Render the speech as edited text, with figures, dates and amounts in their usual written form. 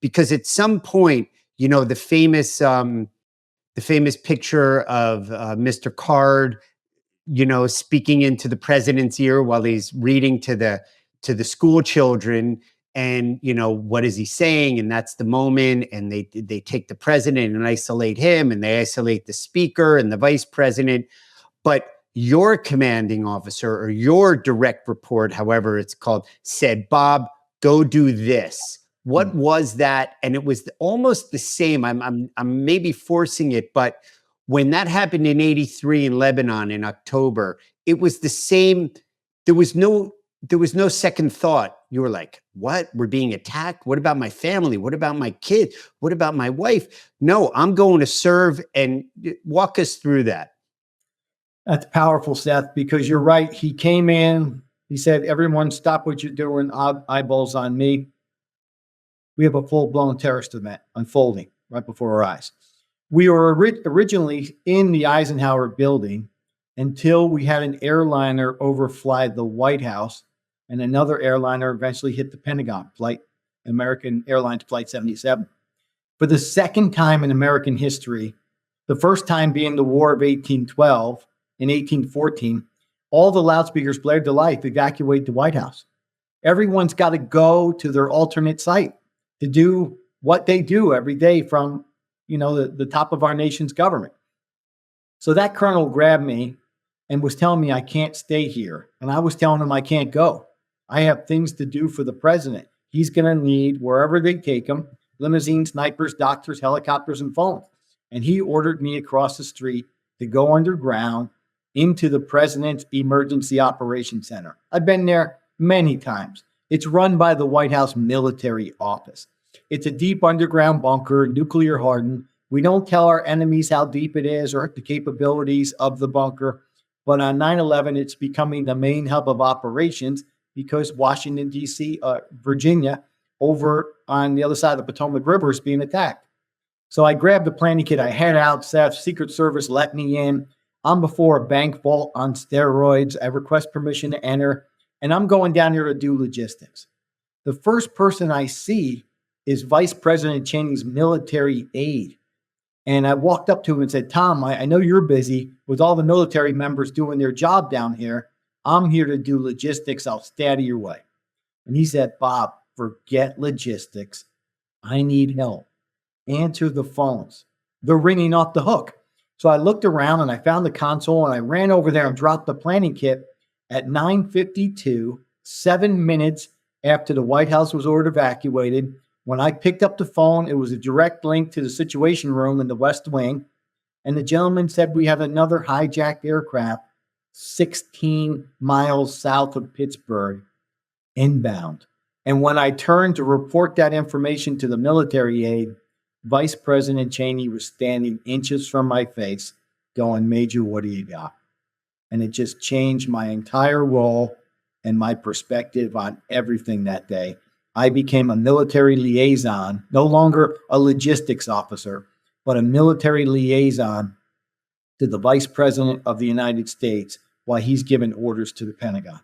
because at some point, the famous picture of Mr. Card, speaking into the president's ear while he's reading to the school children. And, what is he saying? And that's the moment. And they take the president and isolate him, and they isolate the speaker and the vice president. But your commanding officer, or your direct report, however it's called, said, Bob, go do this. What was that? And it was almost the same. I'm maybe forcing it, but when that happened in '83 in Lebanon in October, it was the same. There was no second thought. You were like, what? We're being attacked? What about my family? What about my kid? What about my wife? No, I'm going to serve. And walk us through that. That's powerful, Seth, because you're right. He came in, he said, everyone stop what you're doing, eyeballs on me. We have a full-blown terrorist event unfolding right before our eyes. We were originally in the Eisenhower building until we had an airliner overfly the White House, and another airliner eventually hit the Pentagon, American Airlines Flight 77. For the second time in American history, the first time being the War of 1812, in 1814, all the loudspeakers blared to life, evacuate the White House. Everyone's got to go to their alternate site to do what they do every day from, the top of our nation's government. So that colonel grabbed me and was telling me I can't stay here. And I was telling him I can't go. I have things to do for the president. He's going to need, wherever they take him, limousines, snipers, doctors, helicopters, and phones. And he ordered me across the street to go underground into the President's Emergency Operations Center. I've been there many times. It's run by the White House Military Office. It's a deep underground bunker, nuclear hardened. We don't tell our enemies how deep it is or the capabilities of the bunker. But on 9/11, it's becoming the main hub of operations because Washington, D.C., Virginia, over on the other side of the Potomac River is being attacked. So I grabbed the planning kit. I head out, Seth. Secret Service let me in. I'm before a bank vault on steroids. I request permission to enter, and I'm going down here to do logistics. The first person I see is Vice President Cheney's military aide. And I walked up to him and said, Tom, I know you're busy with all the military members doing their job down here. I'm here to do logistics. I'll stay out of your way. And he said, Bob, forget logistics. I need help. Answer the phones. They're ringing off the hook. So I looked around and I found the console and I ran over there and dropped the planning kit at 9:52, 7 minutes after the White House was ordered evacuated. When I picked up the phone, it was a direct link to the Situation Room in the West Wing. And the gentleman said we have another hijacked aircraft 16 miles south of Pittsburgh inbound. And when I turned to report that information to the military aide, Vice President Cheney was standing inches from my face going, Major, what do you got? And it just changed my entire role and my perspective on everything that day. I became a military liaison, no longer a logistics officer, but a military liaison to the Vice President of the United States while he's giving orders to the Pentagon.